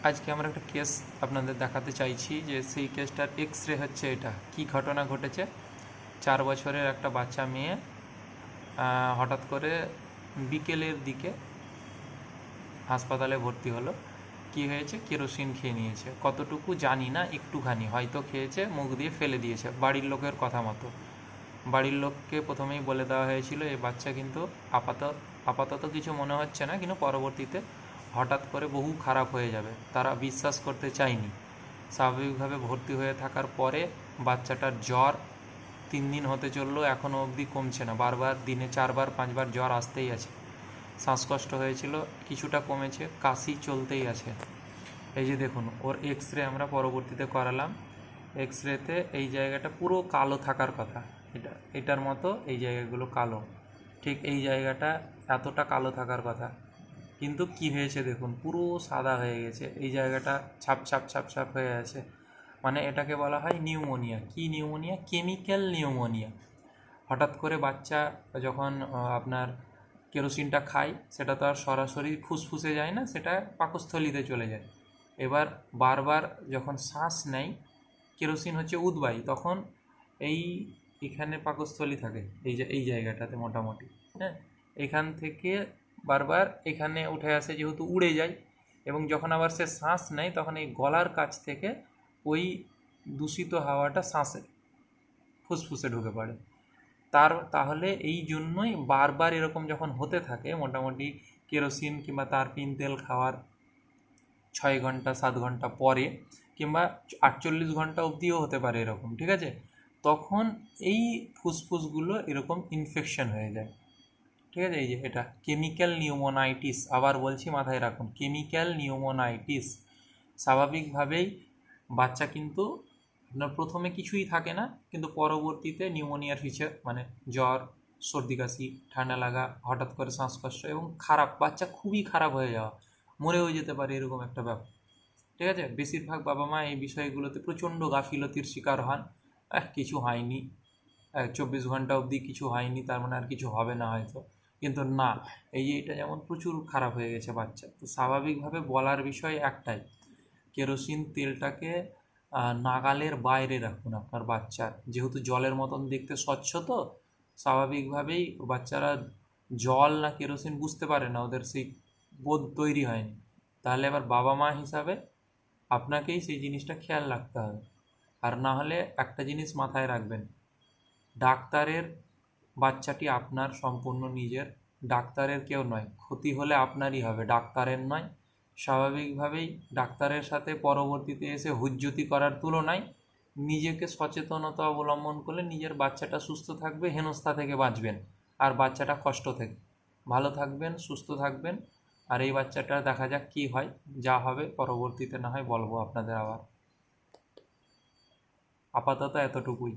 আজকে আমরা একটা কেস আপনাদের দেখাতে চাইছি যে সেই কেসটার এক্স-রে হচ্ছে এটা। কি ঘটনা ঘটেছে, 4 বছরের একটা বাচ্চা মেয়ে হঠাৎ করে বিকেলের দিকে হাসপাতালে ভর্তি হলো। কি হয়েছে, কেরোসিন খেয়ে নিয়েছে, কতটুকু জানি না, একটুখানি হয়তো খেয়েছে, মুখ দিয়ে ফেলে দিয়েছে বাড়ির লোকের কথা মতো। বাড়ির লোককে প্রথমেই বলে দেওয়া হয়েছিল এই বাচ্চা কিন্তু আপাতত কিছু মনে হচ্ছে না, কিন্তু পরবর্তীতে হঠাৎ করে বহু খারাপ হয়ে যাবে, তারা বিশ্বাস করতে চায়নি। স্বাভাবিকভাবে ভর্তি হয়ে থাকার পরে বাচ্চাটার জ্বর 3 দিন হতে চললো, এখনও অবধি কমছে না, বারবার দিনে 4বার 5বার জ্বর আসতেই আছে। শ্বাসকষ্ট হয়েছিল, কিছুটা কমেছে, কাশি চলতেই আছে। এই যে দেখুন, ওর এক্স-রে আমরা পরবর্তীতে করালাম। এক্স-রেতে এই জায়গাটা পুরো কালো থাকার কথা, এটার মতো এই জায়গাগুলো কালো, ঠিক এই জায়গাটা এতটা কালো থাকার কথা, কিন্তু কি হয়েছে দেখুন, পুরো সাদা হয়ে গেছে, এই জায়গাটা ছাপ ছাপ ছাপ ছাপ হয়ে আছে। মানে এটাকে বলা হয় নিউমোনিয়া। কি নিউমোনিয়া? Chemical pneumonia. হঠাৎ করে বাচ্চা যখন আপনার কেরোসিনটা খায়, সেটা তো আর সরাসরি ফুসফুসে যায় না, সেটা পাকস্থলীতে চলে যায়। এবার বারবার যখন শ্বাস নেয়, কেরোসিন হচ্ছে উদ্বায়ী, তখন এখানে পাকস্থলী থাকে, এই জায়গাটাতে মোটামুটি, হ্যাঁ, এখান থেকে বারবার এখানে উঠে আসে, যেহেতু উড়ে যায়, এবং যখন আবার সে শ্বাস নেয় তখন এই গলার কাছ থেকে ওই দূষিত হাওয়াটা শ্বাসে ফুসফুসে ঢুকে পড়ে। তাহলে এই জন্যই বারবার এরকম যখন হতে থাকে, মোটামুটি কেরোসিন কিংবা তারপিন তেল খাওয়ার 6 ঘন্টা 7 ঘন্টা পরে, কিংবা 48 ঘন্টা অবধিও হতে পারে এরকম, ঠিক আছে, তখন এই ফুসফুসগুলো এরকম ইনফেকশন হয়ে যায়, ঠিক আছে। এই যে এটা কেমিক্যাল নিউমোনাইটিস, আবার বলছি মাথায় রাখুন, কেমিক্যাল নিউমোনাইটিস। স্বাভাবিকভাবেই বাচ্চা কিন্তু আপনার প্রথমে কিছুই থাকে না, কিন্তু পরবর্তীতে নিউমোনিয়ার ফিচার মানে জ্বর, সর্দি কাশি, ঠান্ডা লাগা, হঠাৎ করে শ্বাসকষ্ট এবং খারাপ, বাচ্চা খুবই খারাপ হয়ে যাওয়া, মরেও যেতে পারে, এরকম একটা ব্যাপার, ঠিক আছে। বেশিরভাগ বাবা মা এই বিষয়গুলোতে প্রচণ্ড গাফিলতির শিকার হন। কিছু হয়নি, 24 ঘন্টা অবধি কিছু হয়নি, তার মানে আর কিছু হবে না হয়তো, কিন্তু না, এই যে এটা যেমন প্রচুর খারাপ হয়ে গেছে বাচ্চা, তো স্বাভাবিকভাবে বলার বিষয় একটাই, কেরোসিন তেলটাকে নাগালের বাইরে রাখুন আপনার বাচ্চার, যেহেতু জলের মতন দেখতে স্বচ্ছ, তো স্বাভাবিকভাবেই বাচ্চারা জল না কেরোসিন বুঝতে পারে না, ওদের সেই বোধ তৈরি হয়নি। তাহলে আবার বাবা মা হিসাবে আপনাকেই সেই জিনিসটা খেয়াল রাখতে হবে। আর না হলে একটা জিনিস মাথায় রাখবেন, ডাক্তারের বাচ্চাটি আপনার সম্পূর্ণ নিজের, ডাক্তারের কেউ নয়, ক্ষতি হলে আপনারই হবে, ডাক্তারের নয়। স্বাভাবিকভাবেই ডাক্তারের সাথে পরবর্তীতে এসে হুজ্জতি করার তুলনায় নিজেকে সচেতনতা অবলম্বন করলে নিজের বাচ্চাটা সুস্থ থাকবে, হেনস্থা থেকে বাঁচবেন, আর বাচ্চাটা কষ্ট থেকে ভালো থাকবেন, সুস্থ থাকবেন। আর এই বাচ্চাটা দেখা যাক কী হয়, যা হবে পরবর্তীতে না হয় বলবো আপনাদের আবার। আপাতত এতটুকুই।